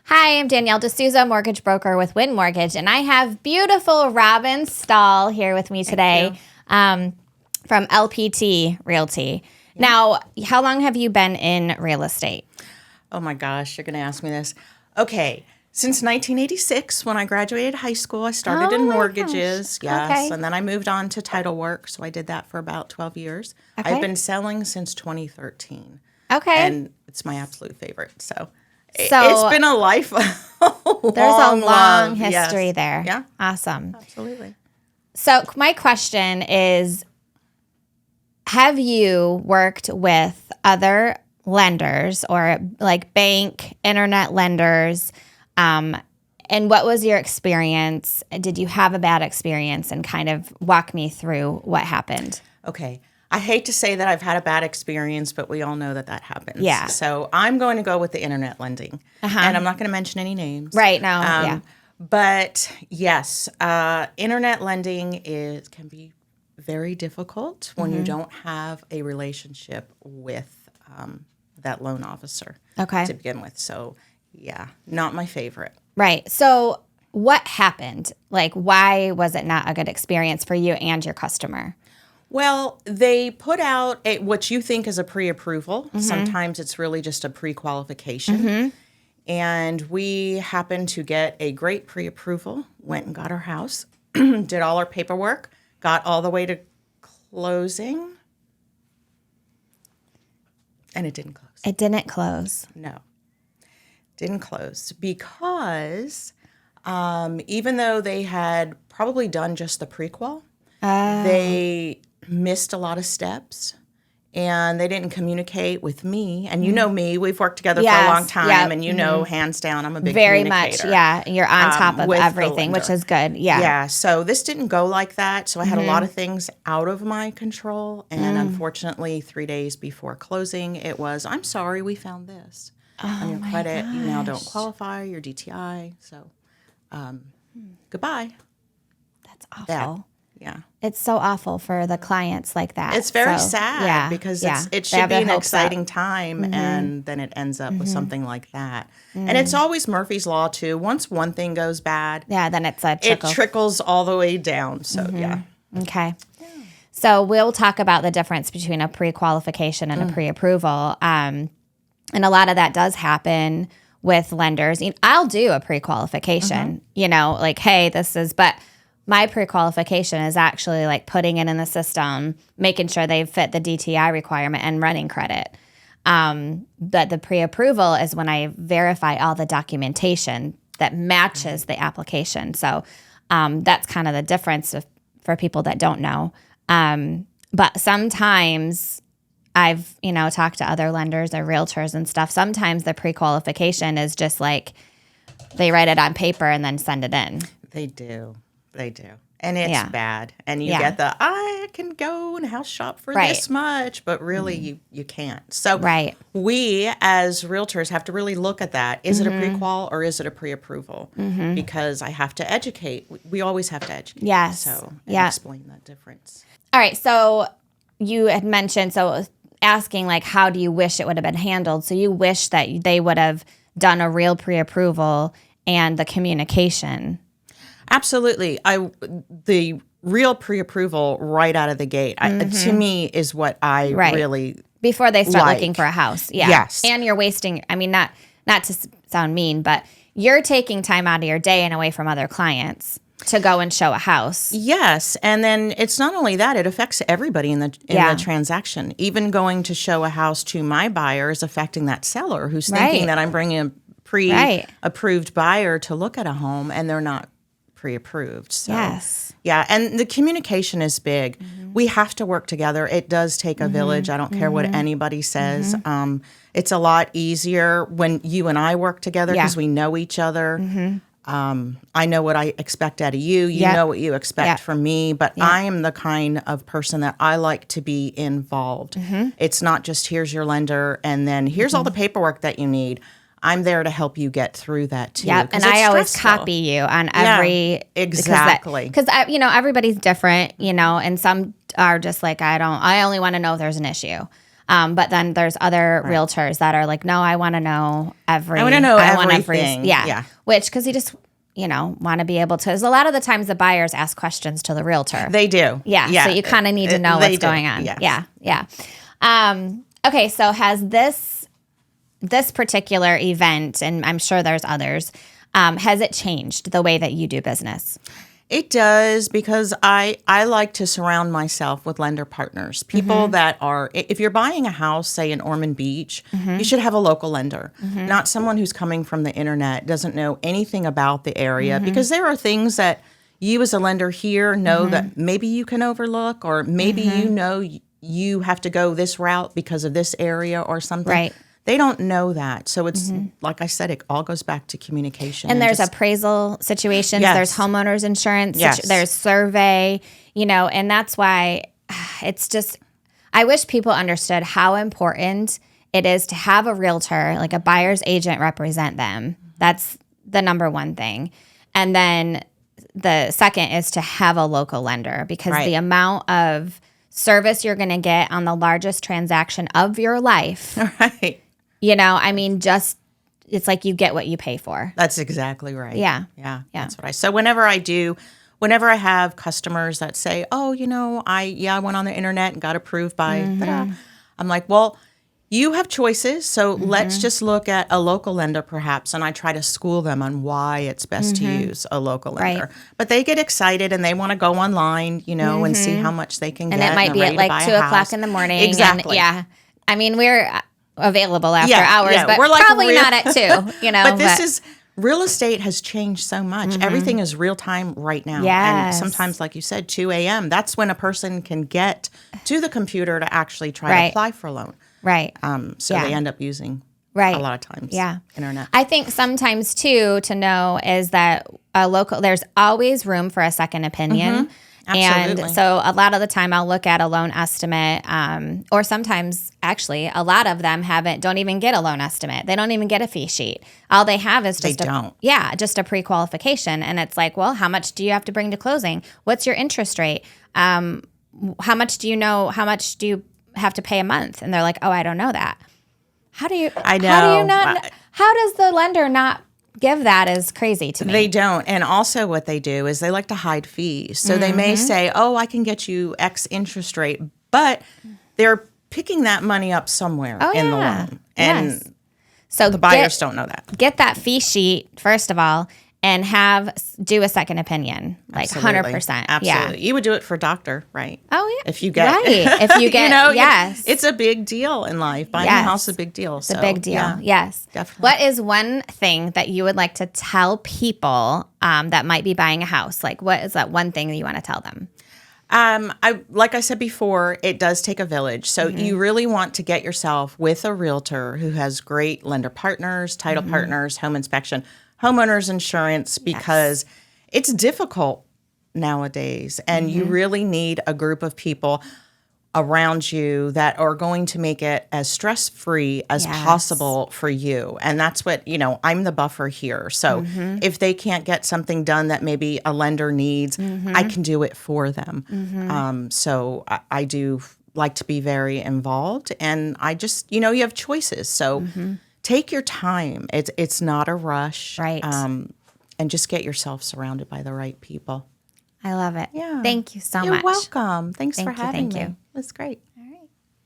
Hi, I'm Danielle D'Souza, mortgage broker with Win Mortgage, and I have beautiful Robyn Stahl here with me today from LPT Realty. Yeah. Now, how long have you been in real estate? Oh my gosh, you're going to ask me this. Okay, since 1986, when I graduated high school, I started in mortgages. Yes, okay. And then I moved on to title work, so I did that for about 12 years. Okay. I've been selling since 2013. Okay. And it's my absolute favorite, so it's been a life. There's a long history there. Yeah. Awesome. Absolutely. So my question is, have you worked with other lenders or like bank, internet lenders? And what was your experience? Did you have a bad experience? And kind of walk me through what happened. Okay. I hate to say that I've had a bad experience, but we all know that happens. Yeah. So I'm going to go with the internet lending. And I'm not going to mention any names. Right. No. Yeah. But yes, internet lending can be very difficult when you don't have a relationship with that loan officer to begin with. So yeah, not my favorite. Right. So what happened? Like, why was it not a good experience for you and your customer? Well, they put out what you think is a pre-approval. Sometimes it's really just a pre-qualification. And we happened to get a great pre-approval, went and got our house, did all our paperwork, got all the way to closing, and it didn't close. It didn't close. No, didn't close because even though they had probably done just the pre-qual, they missed a lot of steps. And they didn't communicate with me. And you know me, we've worked together for a long time. And you know, hands down, I'm a big communicator. Very much, yeah. You're on top of everything, which is good. Yeah. Yeah, so this didn't go like that. So I had a lot of things out of my control. And unfortunately, 3 days before closing, it was, I'm sorry, we found this. On your credit, you now don't qualify, your DTI. So goodbye. That's awful. Yeah. It's so awful for the clients like that. It's very sad because it should be an exciting time, and then it ends up with something like that. And it's always Murphy's Law, too. Once one thing goes bad, then it's a trickle. It trickles all the way down. So, yeah. Okay. Yeah. So we'll talk about the difference between a pre-qualification and a pre-approval. And a lot of that does happen with lenders. I'll do a pre-qualification, like, hey, but my pre-qualification is actually like putting it in the system, making sure they fit the DTI requirement and running credit. But the pre-approval is when I verify all the documentation that matches the application. So that's kind of the difference for people that don't know. But sometimes I've, talked to other lenders or realtors and stuff. Sometimes the pre-qualification is just like they write it on paper and then send it in. They do. They do. And it's bad. And you get I can go and house shop for this much, but really you can't. So we as realtors have to really look at that. Is it a pre-qual or is it a pre-approval? Because I have to educate. We always have to educate. Yes. So explain that difference. All right. So you had mentioned, asking like, how do you wish it would have been handled? So you wish that they would have done a real pre-approval and the communication. Absolutely. The real pre-approval right out of the gate, to me, is what I really before they start looking for a house. Yeah. Yes. And you're wasting, not to sound mean, but you're taking time out of your day and away from other clients to go and show a house. Yes. And then it's not only that, it affects everybody in the transaction. Even going to show a house to my buyer is affecting that seller who's thinking that I'm bringing a pre-approved buyer to look at a home, and they're not pre-approved. So, yeah, and the communication is big. We have to work together. It does take a village. I don't care what anybody says. It's a lot easier when you and I work together because we know each other. I know what I expect out of you. You know what you expect from me. But I am the kind of person that I like to be involved. It's not just here's your lender and then here's all the paperwork that you need. I'm there to help you get through that too. Yep, and I always copy you on every exactly because everybody's different, and some are just like I only want to know if there's an issue. But then there's other realtors that are like, no, I want to know everything. Yeah. Which, because you just, want to be able to. Because a lot of the times the buyers ask questions to the realtor. They do. Yeah. So you kind of need to know what's going on. Yes. Yeah. Okay. So has this particular event, and I'm sure there's others, has it changed the way that you do business? It does, because I like to surround myself with lender partners, people that are, if you're buying a house, say in Ormond Beach, you should have a local lender, not someone who's coming from the internet, doesn't know anything about the area, because there are things that you as a lender here know that maybe you can overlook, or maybe you have to go this route because of this area or something. Right. They don't know that. So it's, like I said, it all goes back to communication. And there's appraisal situations. Yes. There's homeowners insurance. Yes. There's survey, and that's why it's just, I wish people understood how important it is to have a realtor, like a buyer's agent, represent them. That's the number one thing. And then the second is to have a local lender, because the amount of service you're going to get on the largest transaction of your life. Right. It's like you get what you pay for. That's exactly right. Yeah. That's what so whenever I have customers that say, oh, I went on the internet and got approved by, I'm like, well, you have choices. So let's just look at a local lender perhaps. And I try to school them on why it's best to use a local lender. Right. But they get excited and they want to go online, and see how much they can And get. it might be at like 2 o'clock in the morning. Exactly. And, we're available after hours, but we're like probably not at 2, But this is, real estate has changed so much. Everything is real time right now. Yes. And sometimes, like you said, 2 a.m., that's when a person can get to the computer to actually try to apply for a loan. Right. So they end up using a lot of times internet. I think sometimes too, to know is that there's always room for a second opinion. Absolutely. And so a lot of the time I'll look at a loan estimate, or sometimes actually a lot of them don't even get a loan estimate. They don't even get a fee sheet. All they have is just just a pre-qualification. And it's like, well, how much do you have to bring to closing? What's your interest rate? How much do you have to pay a month? And they're like, oh, I don't know that. How do you not? How does the lender not give that? Is crazy to me. They don't. And also what they do is they like to hide fees. So they may say, oh, I can get you X interest rate, but they're picking that money up somewhere in the loan. And so the buyers don't know that. Get that fee sheet, first of all, and do a second opinion, like 100%. Absolutely. Yeah. You would do it for a doctor, right? Oh, yeah. If you get, If you get, yes. It's a big deal in life. Buying a house is a big deal. It's a big deal. Yeah, yes. Definitely. What is one thing that you would like to tell people that might be buying a house? Like, what is that one thing that you want to tell them? Like I said before, it does take a village. So you really want to get yourself with a realtor who has great lender partners, title partners, home inspection, homeowners insurance, because it's difficult nowadays. And you really need a group of people around you that are going to make it as stress-free as possible for you. And that's what, I'm the buffer here. So if they can't get something done that maybe a lender needs, I can do it for them. So I do like to be very involved. And I just, you have choices. So take your time. It's not a rush. Right. And just get yourself surrounded by the right people. I love it. Yeah. Thank you so much. You're welcome. Thanks for having me. Thank you. It was great.